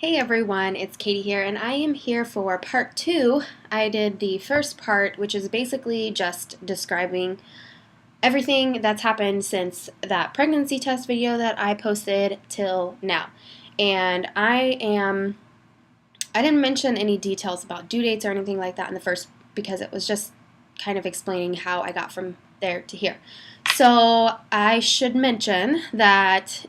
Hey everyone, it's Katie here, and I am here for part two. I did the first part, which is basically just describing everything that's happened since that pregnancy test video that I posted till now. And I didn't mention any details about due dates or anything like that in the first because it was just kind of explaining how I got from there to here. So I should mention that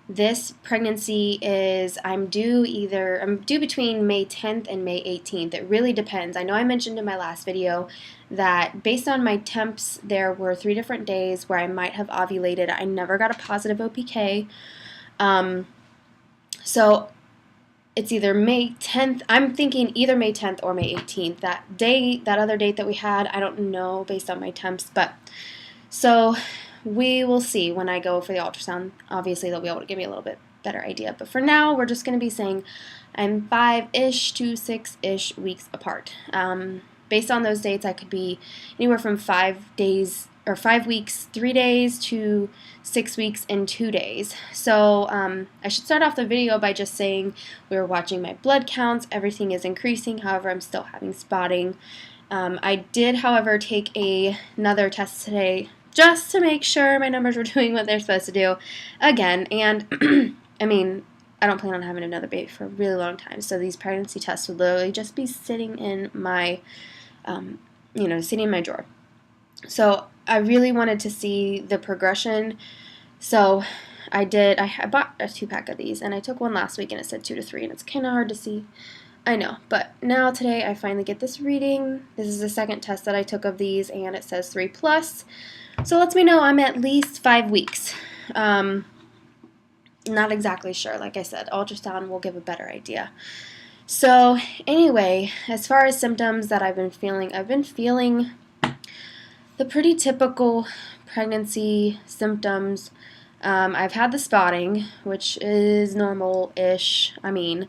this pregnancy is I'm due between May 10th and May 18th. It really depends. I know I mentioned in my last video that based on my temps, there were 3 different days where I might have ovulated. I never got a positive OPK. So it's either May 10th. I'm thinking either May 10th or May 18th. That other date that we had, I don't know based on my temps, but so we will see when I go for the ultrasound. Obviously, they'll be able to give me a little bit better idea. But for now, we're just going to be saying I'm 5-ish to 6-ish weeks apart. Based on those dates, I could be anywhere from 5 days or 5 weeks, 3 days to 6 weeks and 2 days. So I should start off the video by just saying we were watching my blood counts. Everything is increasing. However, I'm still having spotting. I did, however, take another test today just to make sure my numbers were doing what they're supposed to do again. And I mean, I don't plan on having another baby for a really long time, so these pregnancy tests will literally just be sitting in my, sitting in my drawer. So I really wanted to see the progression. So I bought a 2-pack of these, and I took one last week, and it said 2 to 3, and it's kind of hard to see. I know, but now today I finally get this reading. This is the second test that I took of these, and it says 3 plus. So lets me know I'm at least 5 weeks. Not exactly sure. Like I said, ultrasound will give a better idea. So anyway, as far as symptoms that I've been feeling the pretty typical pregnancy symptoms. I've had the spotting, which is normal-ish. I mean,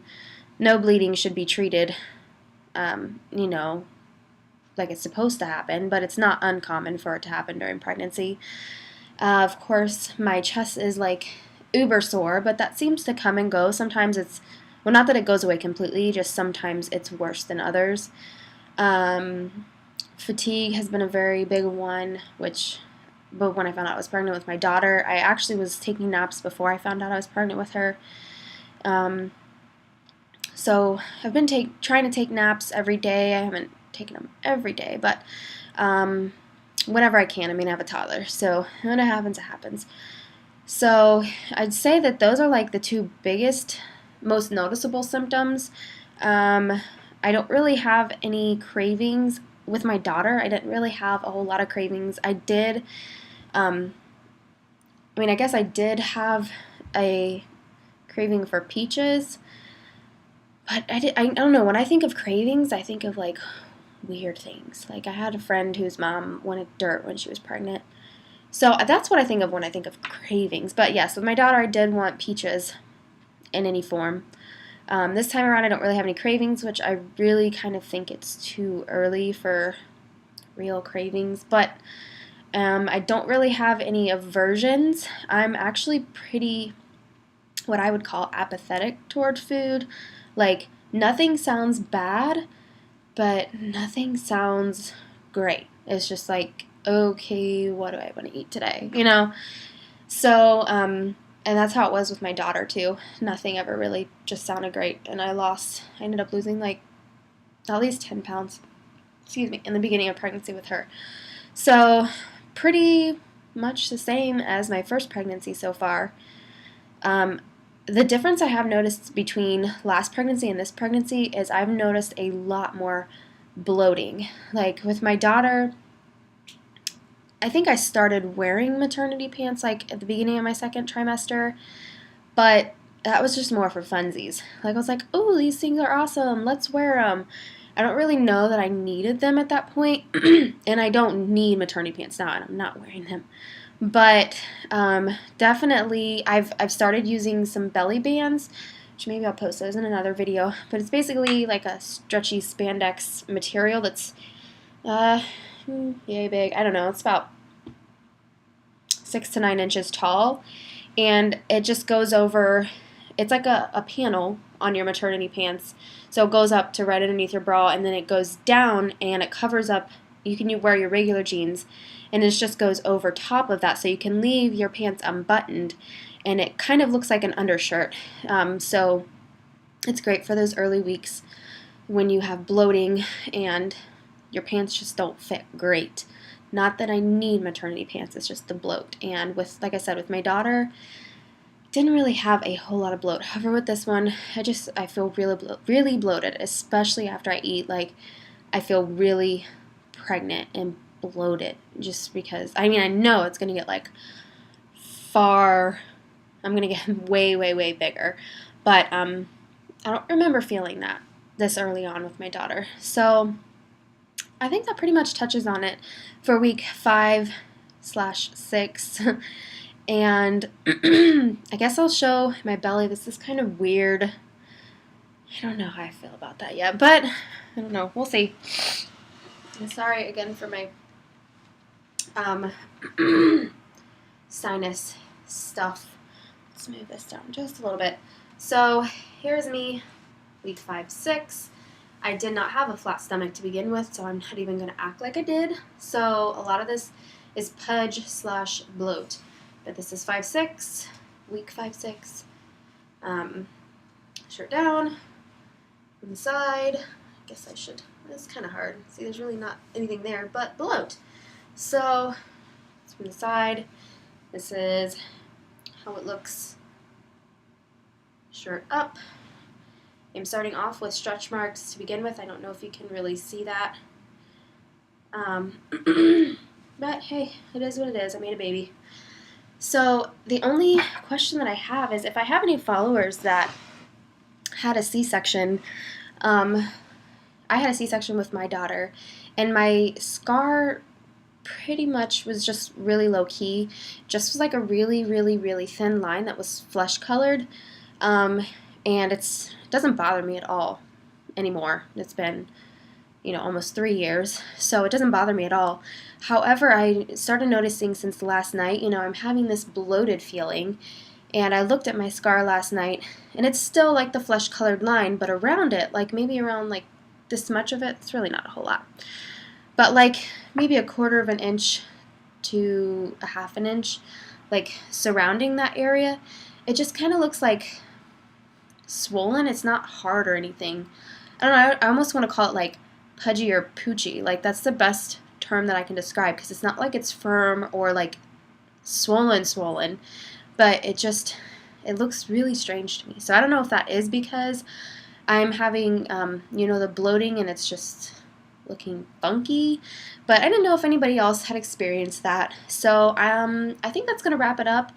no bleeding should be treated, like it's supposed to happen, but it's not uncommon for it to happen during pregnancy. Of course, my chest is like uber sore, but that seems to come and go. Sometimes well, not that it goes away completely, just sometimes it's worse than others. Fatigue has been a very big one, but when I found out I was pregnant with my daughter, I actually was taking naps before I found out I was pregnant with her. So I've been trying to take naps every day. I haven't taken them every day, but whenever I can. I mean, I have a toddler, so when it happens, it happens. So I'd say that those are like the 2 biggest, most noticeable symptoms. I don't really have any cravings. With my daughter, I didn't really have a whole lot of cravings. I guess I did have a craving for peaches, but I don't know. When I think of cravings, I think of like weird things. Like I had a friend whose mom wanted dirt when she was pregnant. So that's what I think of when I think of cravings. But yes, with my daughter, I did want peaches in any form. This time around, I don't really have any cravings, which I really kind of think it's too early for real cravings. But I don't really have any aversions. I'm actually pretty, what I would call apathetic toward food. Like, nothing sounds bad, but nothing sounds great. It's just like, okay, what do I want to eat today? So, and that's how it was with my daughter too. Nothing ever really just sounded great, and I ended up losing like at least 10 pounds, in the beginning of pregnancy with her. So, pretty much the same as my first pregnancy so far. The difference I have noticed between last pregnancy and this pregnancy is I've noticed a lot more bloating. Like with my daughter, I think I started wearing maternity pants like at the beginning of my second trimester, but that was just more for funsies. Like I was like, oh, these things are awesome, let's wear them. I don't really know that I needed them at that point, and I don't need maternity pants now, and I'm not wearing them. But definitely, I've started using some belly bands, which maybe I'll post those in another video. But it's basically like a stretchy spandex material that's yay big. I don't know. It's about 6 to 9 inches tall, and it just goes over it's like a panel on your maternity pants. So it goes up to right underneath your bra, and then it goes down and it covers up. You can wear your regular jeans, and it just goes over top of that, so you can leave your pants unbuttoned, and it kind of looks like an undershirt. So it's great for those early weeks when you have bloating and your pants just don't fit great. Not that I need maternity pants, it's just the bloat. And with, like I said, with my daughter, didn't really have a whole lot of bloat. However, with this one, I feel really bloated, especially after I eat. Like, I feel really pregnant and bloated, just because, I mean, I know it's gonna get like I'm gonna get way, way, way bigger, but I don't remember feeling that this early on with my daughter. So I think that pretty much touches on it for week 5/6. And I guess I'll show my belly. This is kind of weird. I don't know how I feel about that yet, but I don't know. We'll see. I'm sorry again for my sinus stuff. Let's move this down just a little bit. So here's me, week 5/6. I did not have a flat stomach to begin with, so I'm not even going to act like I did. So a lot of this is pudge/bloat. But this is 5/6, week 5/6. Shirt down, on the side. I guess I should, it's kind of hard. See, there's really not anything there but bloat. So, it's from the side. This is how it looks. Shirt up. I'm starting off with stretch marks to begin with. I don't know if you can really see that. But hey, it is what it is. I made a baby. So the only question that I have is if I have any followers that had a C-section. I had a C-section with my daughter, and my scar pretty much was just really low-key. Just was like a really, really, really thin line that was flesh-colored, and it doesn't bother me at all anymore. It's been, almost 3 years, so it doesn't bother me at all. However, I started noticing since last night, I'm having this bloated feeling, and I looked at my scar last night, and it's still like the flesh-colored line, but around it, like maybe around like this much of it, it's really not a whole lot, but like maybe 1/4 of an inch to 1/2 an inch, like surrounding that area, it just kind of looks like swollen. It's not hard or anything. I don't know, I almost want to call it like pudgy or poochy. Like, that's the best term that I can describe, because it's not like it's firm or like swollen, but it looks really strange to me. So I don't know if that is because I'm having the bloating and it's just looking funky, but I didn't know if anybody else had experienced that. So I think that's gonna wrap it up,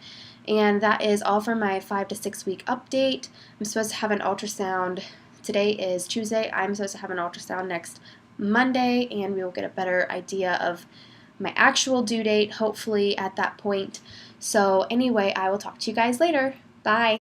and that is all for my 5 to 6 week update. I'm supposed to have an ultrasound. Today is Tuesday. I'm supposed to have an ultrasound next Monday, and we will get a better idea of my actual due date, hopefully at that point. So anyway, I will talk to you guys later. Bye.